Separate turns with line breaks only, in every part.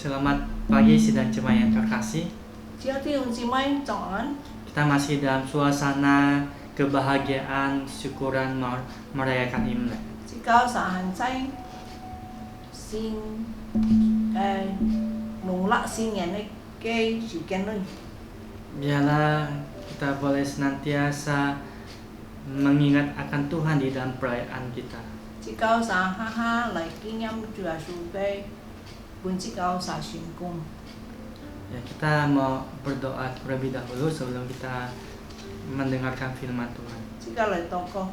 Selamat pagi sidang jemaat yang terkasih.
只要弟兄姊妹早安，
Kita masih dalam suasana kebahagiaan, syukuran merayakan Imlek.
即九三在新農曆新年嘅時間裏，
Biarlah kita boleh senantiasa mengingat akan Tuhan di dalam perayaan kita.
即九三哈哈嚟紀念主耶穌嘅本即九三成功。
Ya, kita mau berdoa terlebih dahulu sebelum kita mendengarkan firman Tuhan.
即九嚟禱告，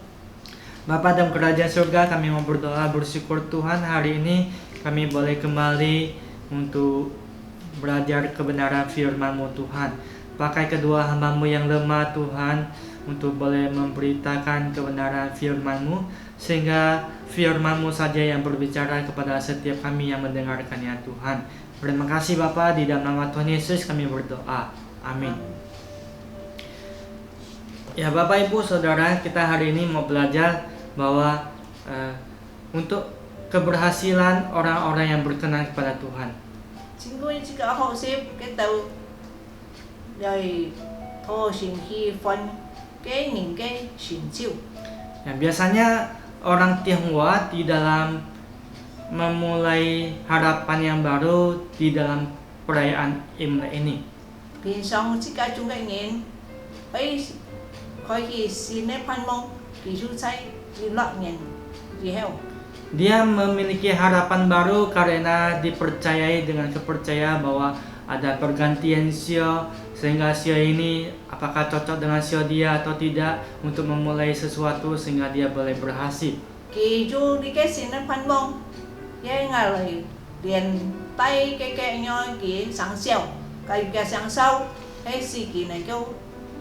Bapa dalam kerajaan surga, kami mau berdoa bersyukur Tuhan hari ini kami boleh kembali untuk belajar kebenaran firman-Mu Tuhan. Pakai kedua hamba-Mu yang lemah Tuhan untuk boleh memberitakan kebenaran firman-Mu, sehingga firman-Mu saja yang berbicara kepada setiap kami yang mendengarkannya Tuhan. Terima kasih Bapa, di dalam nama Tuhan Yesus kami berdoa. Amin. Ya Bapak Ibu Saudara, kita hari ini mau belajar bahwa untuk keberhasilan orang-orang yang berkenan kepada Tuhan.
請佢即九學習嘅道，嚟妥善氣氛嘅人嘅成就。
Ya, biasanya orang Tionghoa di dalam memulai harapan yang baru di dalam perayaan Imlek ini.
平常即個中嘅人，開始新嘅盼望，記住在16年之後。
Dia memiliki harapan baru karena dipercayai dengan kepercayaan bahwa ada pergantian sio, sehingga sio ini apakah cocok dengan sio dia atau tidak untuk memulai sesuatu sehingga dia boleh berhasil.
記住你嘅新嘅盼望，因為嚟連帶嘅樣嘅享受，佢嘅享受喺事件嚟叫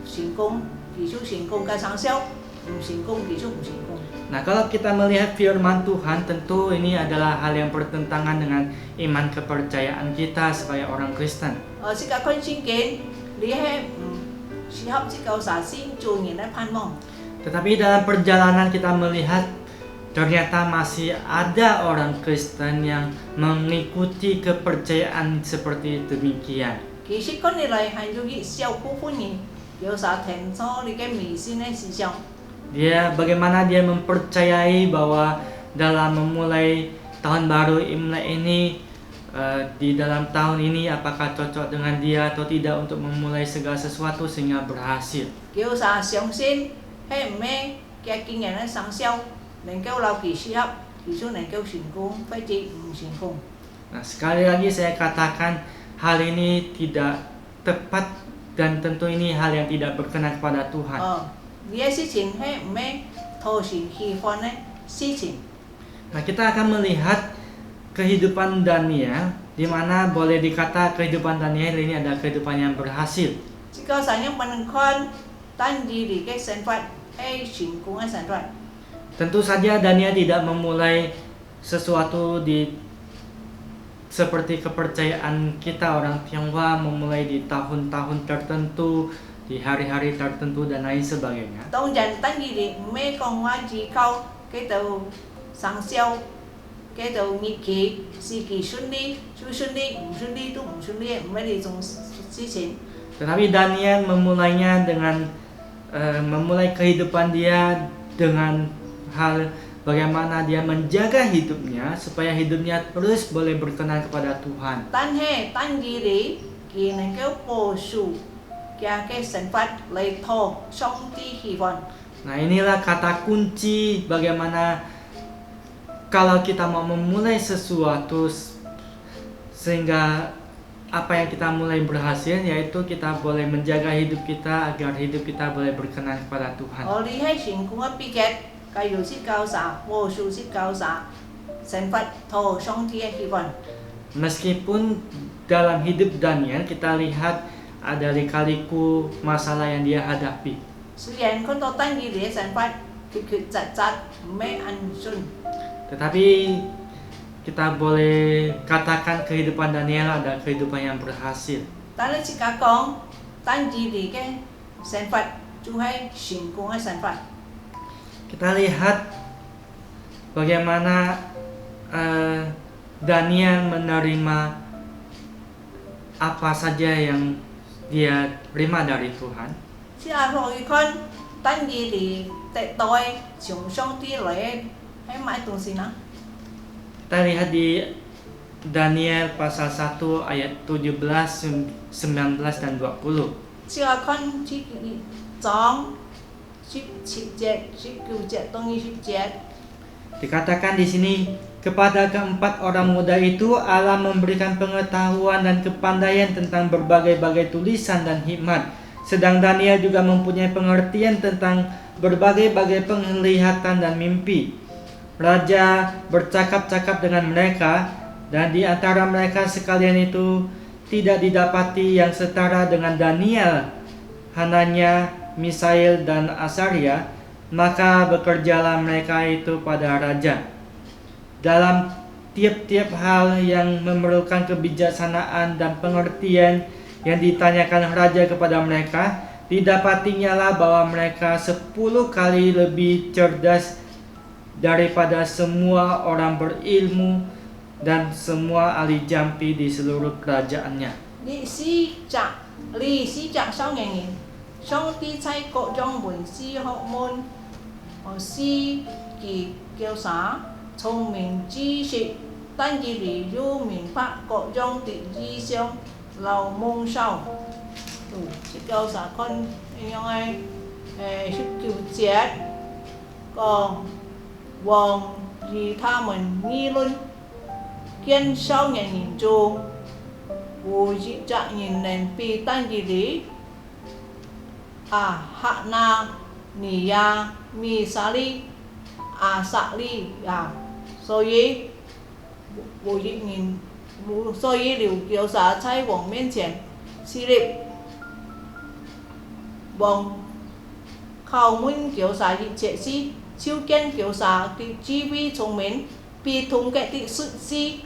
成功，記住成功嘅享受，唔成功記住唔成功。
Nah, kalau kita melihat firman Tuhan, tentu ini adalah hal yang bertentangan dengan iman kepercayaan kita sebagai orang Kristen.
即個看聖經，你係唔適合即個實踐做人嘅盼望。
Tetapi dalam perjalanan kita melihat ternyata masih ada orang Kristen yang mengikuti kepercayaan seperti demikian.
其實佢哋嚟係要以小部分人有啥停錯你嘅迷信嘅思想。
Bagaimana dia mempercayai bahwa dalam memulai tahun baru Imlek ini, di dalam tahun ini apakah cocok dengan dia atau tidak untuk memulai segala sesuatu sehingga berhasil.
叫啥相信係唔係嘅經驗嘅享受，能夠留其適合，其實能夠成功，或者唔成功。
Nah, sekali lagi saya katakan hal ini tidak tepat dan tentu ini hal yang tidak berkenan kepada Tuhan.
呢啲事情係唔係妥善氣氛嘅事情。
Nah, kita akan melihat kehidupan Daniel, di mana boleh dikata kehidupan Daniel ini adalah kehidupan yang berhasil.
即個神樣不能看單以你嘅想法係成功嘅想法。
Tentu saja Daniel tidak memulai sesuatu seperti kepercayaan kita orang Tionghoa memulai di tahun-tahun tertentu, di hari-hari tertentu dan lain sebagainya.
當人單以你唔係講話依靠嘅度享受嘅度日期時期順利就順利，唔順利都唔順利，唔係呢種事情。
Tetapi Daniel memulainya dengan memulai kehidupan dia dengan hal bagaimana dia menjaga hidupnya supaya hidupnya terus boleh berkenan kepada Tuhan.
但係單以你佢能夠保守嘅想法嚟拖上帝希望。
Nah, inilah kata kunci bagaimana kalau kita mau memulai sesuatu sehingga apa yang kita mulai berhasil, yaitu kita boleh menjaga hidup kita agar hidup kita boleh berkenan kepada Tuhan.
我哋係成功嘅秘訣，假如是教啥，保守是教啥，想法拖上帝嘅希望。
Meskipun dalam hidup Daniel kita lihat ada lika-liku masalah yang dia hadapi.
雖然看到單以你嘅想法決決雜雜，唔係安順。
Tetapi kita boleh katakan kehidupan Daniel adalah kehidupan yang berhasil.
但係即刻講，單以你嘅想法就係成功嘅想法。
Kita lihat bagaimana Daniel menerima apa saja yang dia terima dari Tuhan.
即係落去看，等伊哋得到嘅從上帝來嘅，係買東西呢？
Kita lihat di Daniel pasal 1 ayat 17, 19 dan 20.
即係看呢章17節、19節到20節。
Dikatakan di sini, kepada keempat orang muda itu Allah memberikan pengetahuan dan kepandaian tentang berbagai-bagai tulisan dan hikmat. Sedang Daniel juga mempunyai pengertian tentang berbagai-bagai penglihatan dan mimpi. Raja bercakap-cakap dengan mereka, dan di antara mereka sekalian itu tidak didapati yang setara dengan Daniel, Hananya, Misael, dan Asaria. Maka bekerjalah mereka itu pada raja. Dalam tiap-tiap hal yang memerlukan kebijaksanaan dan pengertian yang ditanyakan raja kepada mereka, didapatinya lah bahwa mereka 10 kali lebih cerdas daripada semua orang berilmu dan semua ahli jampi di seluruh kerajaannya.
歷史著少年人，上帝在各種文字學問和詩句叫啥聰明知識，但以理要明白各種的意象、流夢想。即叫啥看樣嘅19節講王與他們議論，見少年人中無一隻人能比但以理、哈拿尼亞、米沙利、阿撒利亞，所以無一人，所以劉叫啥在王面前侍立，王叩問叫啥一切事，就見叫啥的智慧聰明，比通嘅的術士，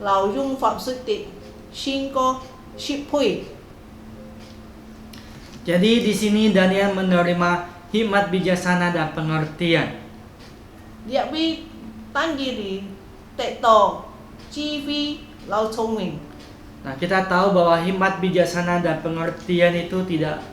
勞用法術的勝過10倍。
Jadi di sini Daniel menerima hikmat bijaksana dan pengertian.
Dia bị tan diri tệ tổ chi vi lao thông minh.
Nah, kita tahu bahwa hikmat bijaksana dan pengertian itu tidak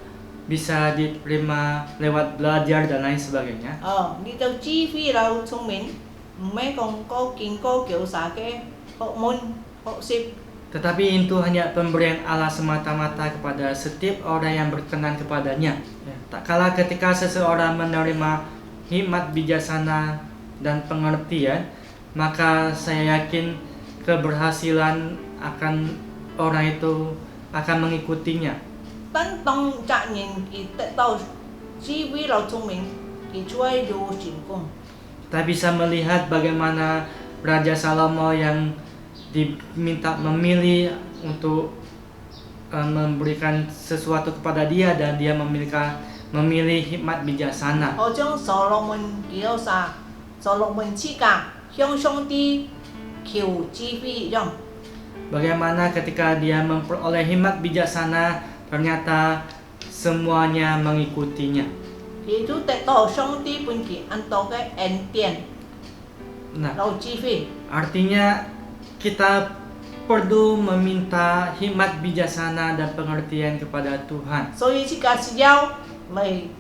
bisa diterima lewat belajar dan lain sebagainya.
Đi đâu chi vi lao thông minh, mấy con có kinh có kiểu xã cái học môn, học sip.
Tetapi itu hanya pemberian Allah semata-mata kepada setiap orang yang berkenan kepadanya. Tak kala ketika seseorang menerima hikmat bijaksana dan pengertian, maka saya yakin keberhasilan akan orang itu akan mengikutinya.
Tấn tông trạng nhìn kỳ tệ tàu chi vi lao thông minh kỳ chuai du chính cung.
Kita bisa melihat bagaimana Raja Salomo yang diminta memilih untuk memberikan sesuatu kepada dia, dan dia memilih hikmat bijaksana.
Họ trong Solomon kiểu sa Solomon chi cả hướng song đi kiều chi vi dong.
Bagaimana ketika dia memperoleh hikmat bijaksana, ternyata semuanya mengikutinya.
Thì chú tệ tổ song đi pun kỳ ăn tổ cái en tiền
Nah,
lao chi vi.
artinya kita perlu meminta hikmat bijaksana dan pengertian kepada Tuhan.
So yi chi cả si giao lấy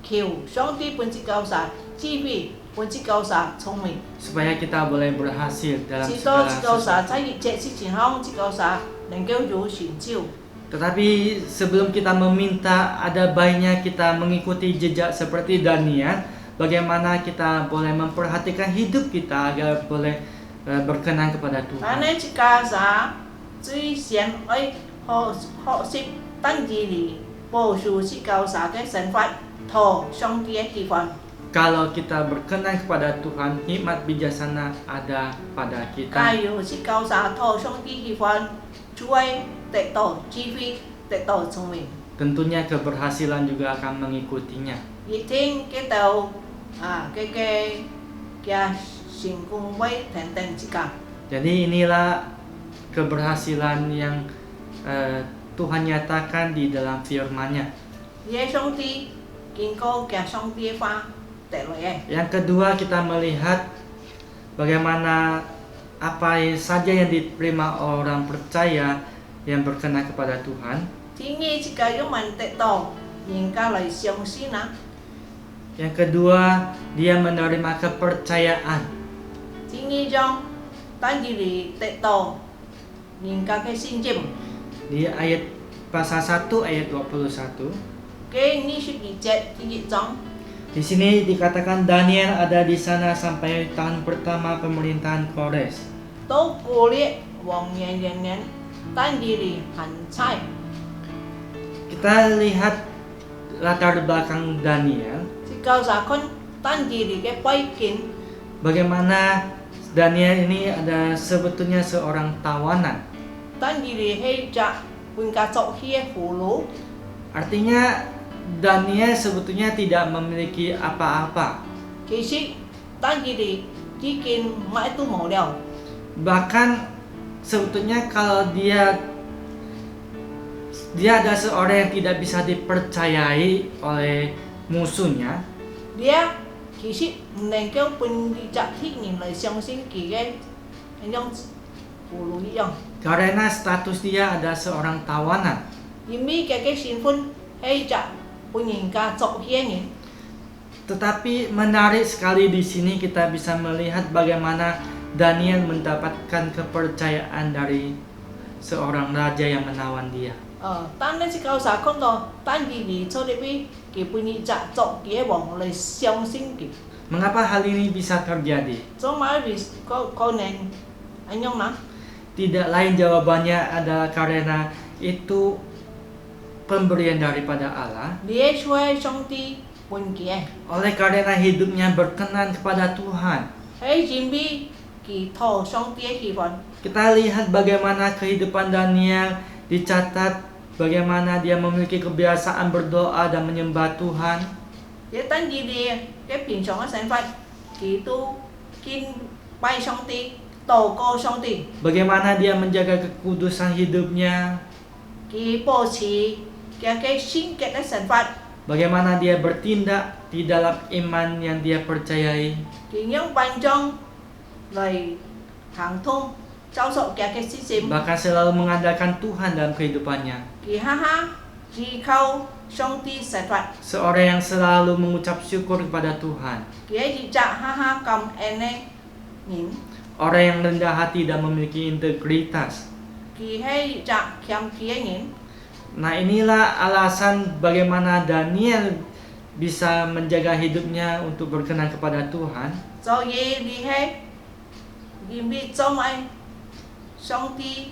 kiều song đi pun chi cao sa chi vi pun chi cao sa thông minh.
Supaya kita boleh berhasil dalam
Chỉ to
segala
chi cao sa
sesuatu.
tại yi chế chi chính hong chi cao sa能夠有成就。
Tetapi sebelum kita meminta, ada baiknya kita mengikuti jejak seperti Daniel. Bagaimana kita boleh memperhatikan hidup kita agar boleh berkenan kepada Tuhan.
Anh chỉ cả sa最先ấy họ họ xếp tăng diri bổ sung chi cao sa cái sản phẩm thọ song đi kỳ vọng.
Kalau kita berkenan kepada Tuhan, hikmat bijaksana ada pada kita.
Kayu chi cao sa thọ song đi kỳ vọng chuai tệ tổ chi vi tệ tổ thông minh.
Tentunya keberhasilan juga akan mengikutinya.
Yi thiên cái tàu cái sinh cung với thành thành chi cả.
Jadi inilah keberhasilan yang Tuhan nyatakan di dalam firman-Nya.
Ye song đi kinh cô cái song đi pha tệ lợi.
Yang kedua, kita melihat bagaimana apa saja yang diterima orang percaya yang berkenan kepada Tuhan.
Thứ nhì chỉ cái mình tệ tổ nhìn ca lời xiong xin á.
Yang kedua, dia menerima kepercayaan.
Thứ nhì trong tan diri tệ tổ nhìn ca cái xin chim.
Di ayat pasal 1 ayat 21.
Cái ni sự bị chết thì gì trong.
Di sini dikatakan Daniel ada di sana sampai tahun pertama pemerintahan Kores.
Tố cô liệt vòng nhện tan diri hành sai.
Kita lihat latar belakang Daniel,
Thì cao giả con tan diri cái quay kín.
bagaimana Daniel ini ada sebetulnya seorang tawanan.
Tan diri hay chạ pun ca chậu hia phủ lú.
Artinya Daniel sebetulnya tidak memiliki apa-apa.
Kỳ sĩ tan diri chỉ kín mãi tu mổ đèo.
Bahkan sebetulnya kalau dia adalah seorang yang tidak bisa dipercayai oleh musuhnya.
Dia kỳ sĩ nên kêu pun đi chạ thích nhìn lời xiong xin kỳ cái anh trong phủ lú đi trong.
Karena status dia adalah seorang tawanan.
Yimi cái xin pun hay chạ pun nhìn ca chậu hia nhìn.
Tetapi menarik sekali di sini kita bisa melihat bagaimana Daniel mendapatkan kepercayaan dari seorang raja yang menawan dia.
Tan nên chỉ cao giả con đó tan diri cho để bi kỳ pun đi chạ chậu kia vòng lời xiong xin kỳ.
Mengapa hal ini bisa terjadi?
Cho mãi vì có nên anh nhông nè.
Tidak lain jawabannya adalah karena itu pemberian daripada Allah.
Dia xuôi trong ti pun kia.
Oleh karena hidupnya berkenan kepada Tuhan.
Hay jim bi kỳ thổ trong tia kỳ vọng.
Kita lihat bagaimana kehidupan Daniel dicatat, bagaimana dia memiliki kebiasaan berdoa dan menyembah Tuhan.
Dia tan gì đi cái biển trong sản vật kỳ tu kin bay trong ti tổ cô trong ti.
Bagaimana dia menjaga kekudusan hidupnya.
Kỳ bố trí cái sinh cái sản vật.
Bagaimana dia bertindak di dalam iman yang dia percayai.
Kỳ những ban trong lời hàng thông trao sổ cái system.
Bahkan selalu mengandalkan Tuhan dalam kehidupannya.
Kỳ ha chỉ khâu trong ti sản vật.
Seorang yang selalu mengucap syukur kepada Tuhan.
Kỳ chỉ chạ ha cầm ene nhìn.
Orang yang rendah hati dan memiliki integritas.
Kỳ hay chạ kiam kia nhìn.
Nah, inilah alasan bagaimana Daniel bisa menjaga hidupnya untuk berkenan kepada Tuhan.
Do ye đi hay đi bi trong ai trong ti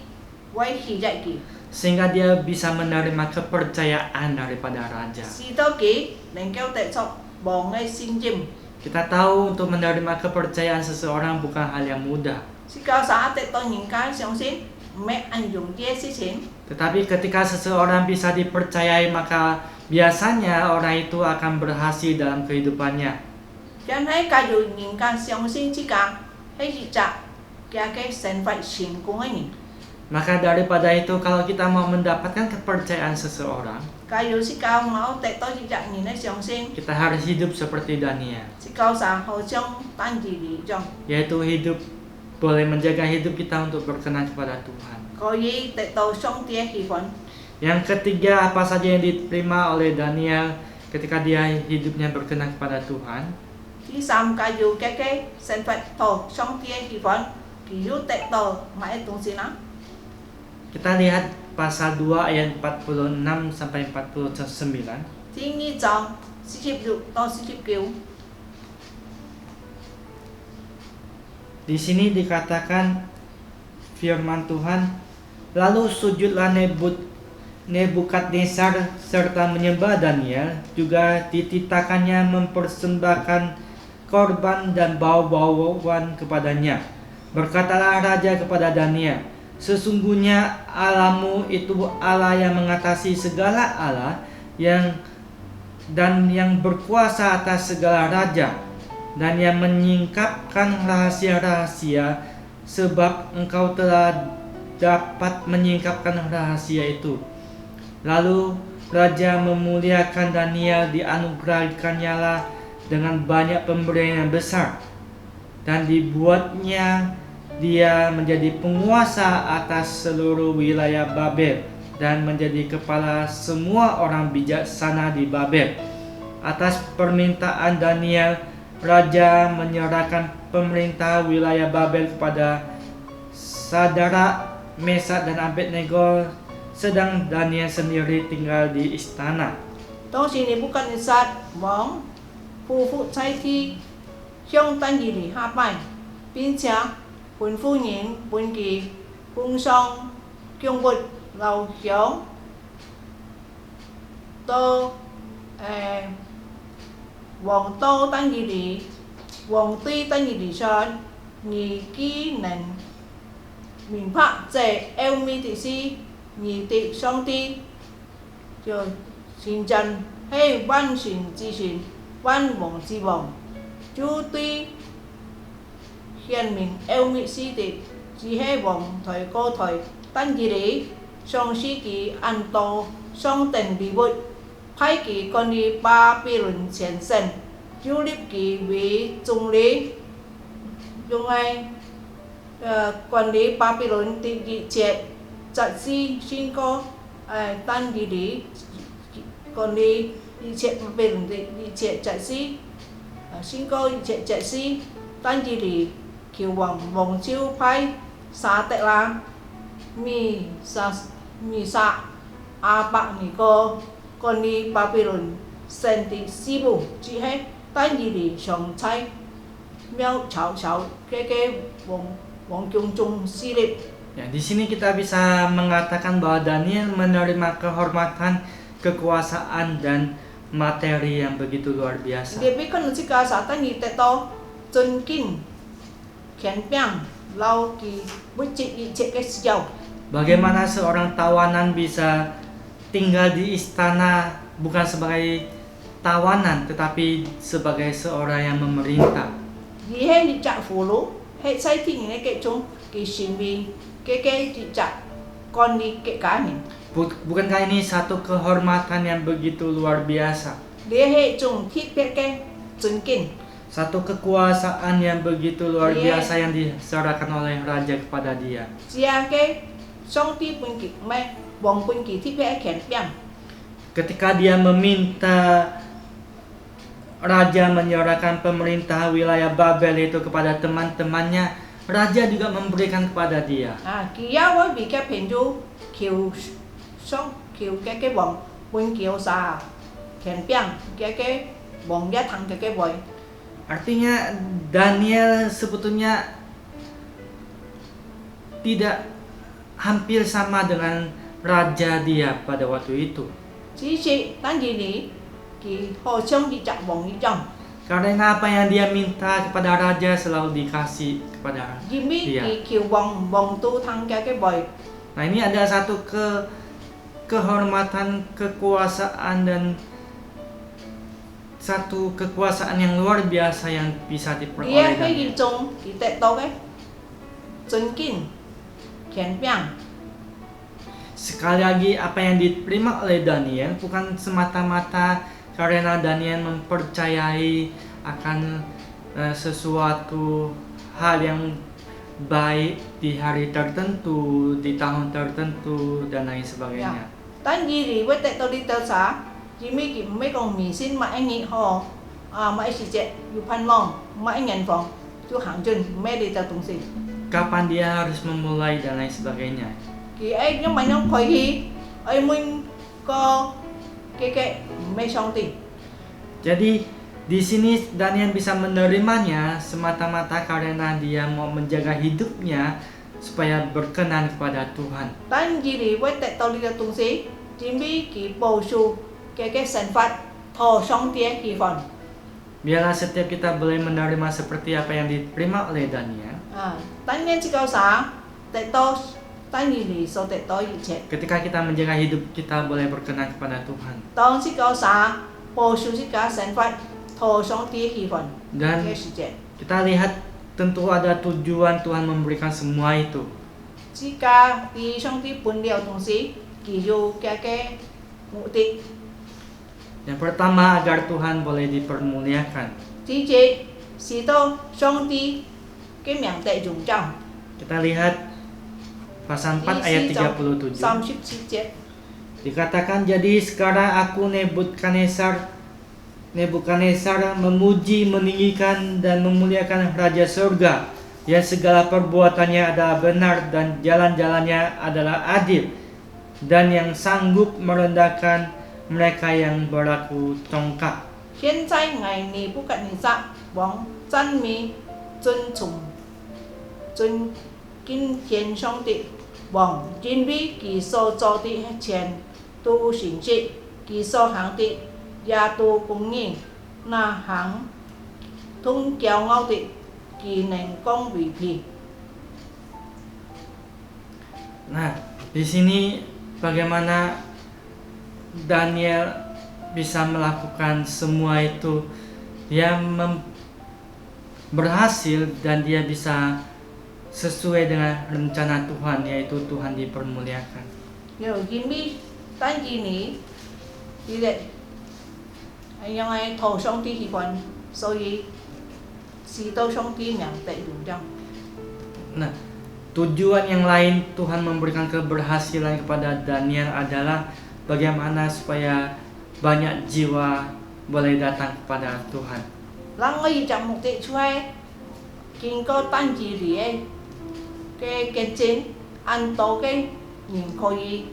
quay khi dạy kỳ.
Sehingga dia bisa menerima kepercayaan daripada raja.
Si tao kỳ nên kêu tệ trọng bỏ ngay xin chim.
Kita tahu untuk menerima kepercayaan seseorang bukan hal yang mudah.
Si cao xã tệ tôi những cái xong xin mẹ anh dùng kia si xin.
Tetapi ketika seseorang bisa dipercayai, maka biasanya orang itu akan berhasil dalam kehidupannya.
Cho nên cả dùng những cái xong xin chỉ cả hay chỉ chạ cái sản phẩm xin cũng ấy nhỉ.
Maka daripada itu, kalau kita mau mendapatkan kepercayaan seseorang,
Cả dùng si cao máu tệ tôi chỉ chạ nhìn nó xong xin.
kita harus hidup seperti Daniel,
Si cao xã hậu trong tan gì đi trong.
yaitu hidup boleh menjaga hidup kita untuk berkenan kepada Tuhan.
Có gì tệ tôi xong tia hy vọng.
Yang ketiga, apa saja yang diterima oleh Daniel ketika dia hidupnya berkenan kepada Tuhan?
Thứ sáu cả dùng cái sản phẩm tổ xong tia hy vọng. Kỳ dụ tệ tổ mãi tung xin á.
Kita lihat pasal 2 ayat 46 sampai 49.
Thứ nhì trọng si chip dụ to si chip kiều.
Di sini dikatakan firman Tuhan, lalu sujudlah Nebukadnezar serta menyembah Daniel, juga dititahkannya mempersembahkan korban dan bau-bauan kepadanya. Berkatalah raja kepada Daniel, sesungguhnya Allahmu itu Allah yang mengatasi segala Allah dan yang berkuasa atas segala raja, dan yang menyingkapkan rahasia-rahasia, sebab engkau telah dapat menyingkapkan rahasia itu. Lalu raja memuliakan Daniel, dianugerahikannya dengan banyak pemberian yang besar, dan dibuatnya dia menjadi penguasa atas seluruh wilayah Babel dan menjadi kepala semua orang bijaksana di Babel. Atas permintaan Daniel, raja menyerahkan pemerintah wilayah Babel kepada Sadrak, Mesak, dan Abednego, sedang Daniel sendiri tinggal di istana.
當時尼布甲尼撒王夫婦差遣向但以理下拜，並且吩咐人本其奉上供物留香到王到但以理，王對但以理說：你既能明白這奧秘的事，你的上帝就現真係萬神之神，萬王之王，就對顯明奧秘事的只係王台高台，但以理上司其按道上等禮物，派其管理巴比倫前身，就立其為總理，用來管理巴比倫的一切雜事經過但以理管理一切巴比倫的一切雜事，經過一切雜事，但以理求王就派沙得拉、米沙、阿伯尼哥管理巴比倫神的事務，只係但以理上差妙巧巧嘅王宮中司令。
Ya, di sini kita bisa mengatakan bahwa Daniel menerima kehormatan, kekuasaan, dan materi yang begitu luar biasa.
Dia kan si kasa tani teto尊敬 kian lau ki bucik icek ke sejauh.
Bagaimana seorang tawanan bisa tinggal di istana bukan sebagai tawanan tetapi sebagai seorang yang memerintah.
Dia dicak fulu, hei sai ting ni ke chung ki simbi ke dicak kon ni ke kani.
Bukankah ini satu kehormatan yang begitu luar biasa?
Dia hei chung thi ke尊敬.
Satu kekuasaan yang begitu luar biasa yang diserahkan oleh raja kepada dia.
Dia ke song ti pun ki mai wong pun ki thi pe kian piang.
Ketika dia meminta raja menyerahkan pemerintah wilayah Babel itu kepada teman-temannya, raja juga memberikan kepada dia.
Kia wa bi ke penju kiu song kiu ke wong pun kiu sa kian piang ke wong ya thang ke boy.
Artinya Daniel sebetulnya tidak hampir sama dengan raja dia pada waktu itu. Karena apa yang dia minta kepada raja selalu dikasih kepada dia. Nah, ini ada satu kehormatan, kekuasaan, dan satu kekuasaan yang luar biasa yang bisa diperoleh Daniel. Sekali lagi, apa yang diterima oleh Daniel bukan semata-mata karena Daniel mempercayai akan sesuatu hal yang baik di hari tertentu, di tahun tertentu, dan lain sebagainya.
Jimmy ki mấy con mì xin mà anh nghĩ họ mấy chị trẻ yu pan long mấy ngàn phòng chú hàng chân mấy đi tao tung si.
Kapan dia harus memulai dan lain sebagainya.
Ki ấy nhưng mà nhóm khởi hi ấy mình có cái mấy song ti.
Jadi di sini Daniel bisa menerimanya semata-mata karena dia mau menjaga hidupnya supaya berkenan kepada Tuhan.
Tan jiri với tại tao đi tao tung si Jimmy ki bầu su cái sản phẩm thọ song tie kỳ phần.
Biarlah setiap kita boleh menerima seperti apa yang diterima oleh Daniel.
Daniel chỉ cao xá, tại to, Daniel lý so tại to như thế.
Ketika kita menjaga hidup kita boleh berkenan kepada Tuhan.
Tong chỉ cao xá, bổ sung chỉ cả sản phẩm thọ song tie kỳ phần.
Dan kita lihat tentu ada tujuan Tuhan memberikan semua itu.
Chỉ cả đi song tie pun điều đồng sĩ, kỳ dụ cái mục đích.
Yang pertama agar Tuhan boleh dipermuliakan.
Thứ chế, sĩ tô song ti cái miệng tệ dùng trong.
Kita lihat pasal 4 ayat 37.
37
Dikatakan, jadi sekarang aku Nebukadnezar memuji, meninggikan dan memuliakan Raja Surga, yang segala perbuatannya adalah benar dan jalan-jalannya adalah adil, dan yang sanggup merendahkan mereka yang berlaku congkak.
现在爱尼布甲尼撒王赞美尊崇尊敬天上帝王，因为其所做的一切都神迹，其所行的也都公義，那行通驕傲的，其能講為屁。
Nah, di sini bagaimana Daniel bisa melakukan semua itu. Dia berhasil dan dia bisa sesuai dengan rencana Tuhan, yaitu Tuhan dipermuliakan.
Yo, gini tadi ni, tidak yang ai thầu song ti喜欢，所以是都上帝名第五章。
Nah, tujuan yang lain Tuhan memberikan keberhasilan kepada Daniel adalah bagaimana supaya banyak jiwa boleh datang kepada Tuhan.
咱可以將目的出來，經過單字裡嘅見證，按道嘅人可以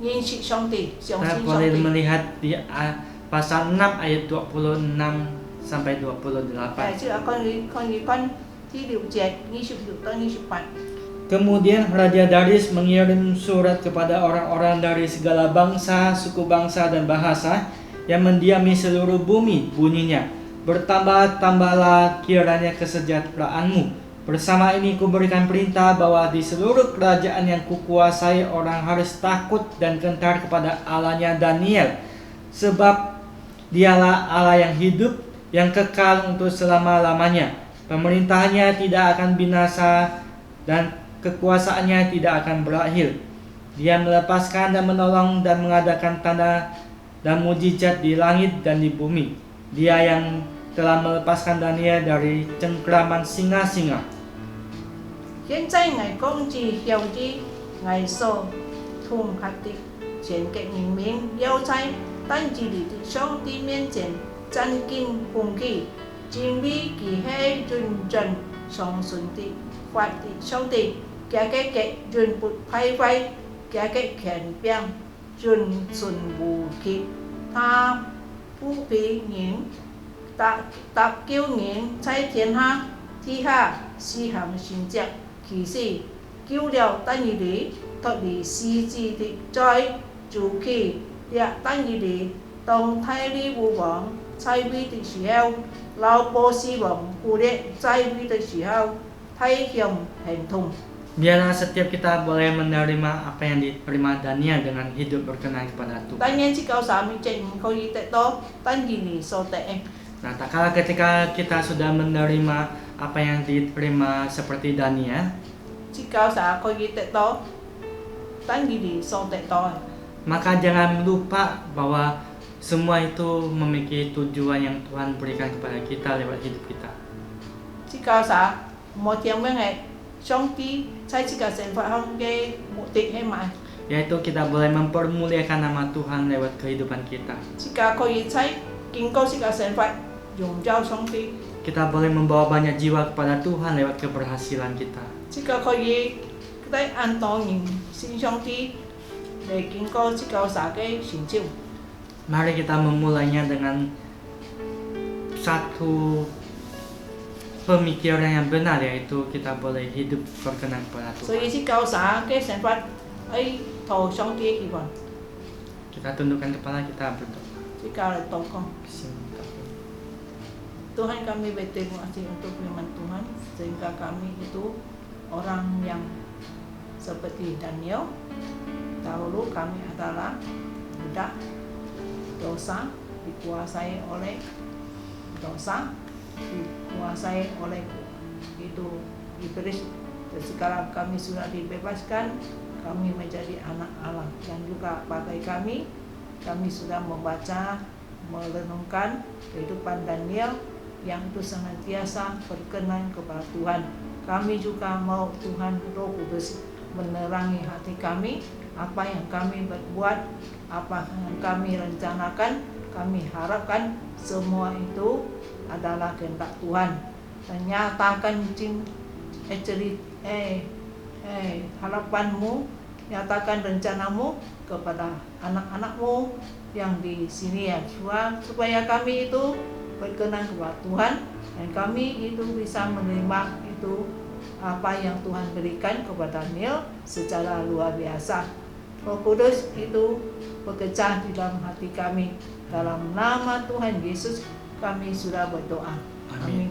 認識上帝，相
Kita
信上
boleh
帝。
melihat di pasal 6 ayat 26 sampai 28.
即係可以看第六節26到28。
Kemudian Raja Darius mengirim surat kepada orang-orang dari segala bangsa, suku bangsa, dan bahasa yang mendiami seluruh bumi. Bunyinya, bertambah-tambahlah kiranya kesejahteraanmu. Bersama ini kuberikan perintah bahwa di seluruh kerajaan yang kukuasai orang harus takut dan gentar kepada Allahnya Daniel, sebab dialah Allah yang hidup, yang kekal untuk selama-lamanya. Pemerintahannya tidak akan binasa dan kekuasaannya tidak akan berakhir. Dia melepaskan dan menolong dan mengadakan tanda dan mujizat di langit dan di bumi. Dia yang telah melepaskan Daniel dari cengkraman singa-singa.
現在我講至曉知我所統合的全國人民要在單字裡的上帝面前戰兢恭敬，因為佢係純正相信的法的上帝。 加個嘅盡不敗壞，加個權柄盡順無缺，他不俾人搭救人在天下地下施行神蹟，其實救了但以理脱離世之的災，主其也但以理當太利烏王在位的時候，老波斯王古列在位的時候，太向很痛。
Biarlah setiap kita boleh menerima apa yang diterima Daniel dengan hidup berkenan kepada Tuhan. Nah, tak kalah ketika kita sudah menerima apa yang diterima seperti Daniel, maka jangan lupa bahwa semua itu memiliki tujuan yang Tuhan berikan kepada kita lewat hidup kita. Yaitu kita boleh mempermuliakan nama Tuhan lewat kehidupan kita. Kita boleh membawa banyak jiwa kepada Tuhan lewat keberhasilan kita. Mari kita memulainya dengan satu pemikiran yang benar, yaitu kita boleh hidup berkenan kepada Tuhan. Kita tundukkan kepala, kita berdoa.
Tuhan, kami berterima kasih untuk firman Tuhan, sehingga kami itu orang yang seperti Daniel. Dahulu kami adalah budak dosa, dikuasai oleh dosa, dikuasai oleh itu iblis. Dan sekarang kami sudah dibebaskan, kami menjadi anak Allah. Dan juga bagi kami sudah membaca, merenungkan kehidupan Daniel yang itu senantiasa berkenan kepada Tuhan. Kami juga mau Tuhan Roh Kudus menerangi hati kami, apa yang kami berbuat, apa yang kami rencanakan, kami harapkan semua itu adalah kehendak Tuhan. Dan nyatakan harapanmu, nyatakan rencanamu kepada anak-anakmu yang di sini ya Tuhan, supaya kami itu berkenan kepada Tuhan dan kami itu bisa menerima itu apa yang Tuhan berikan kepada Neil secara luar biasa. Roh Kudus itu bekerja di dalam hati kami. Dalam nama Tuhan Yesus kami sudah berdoa.
Amin.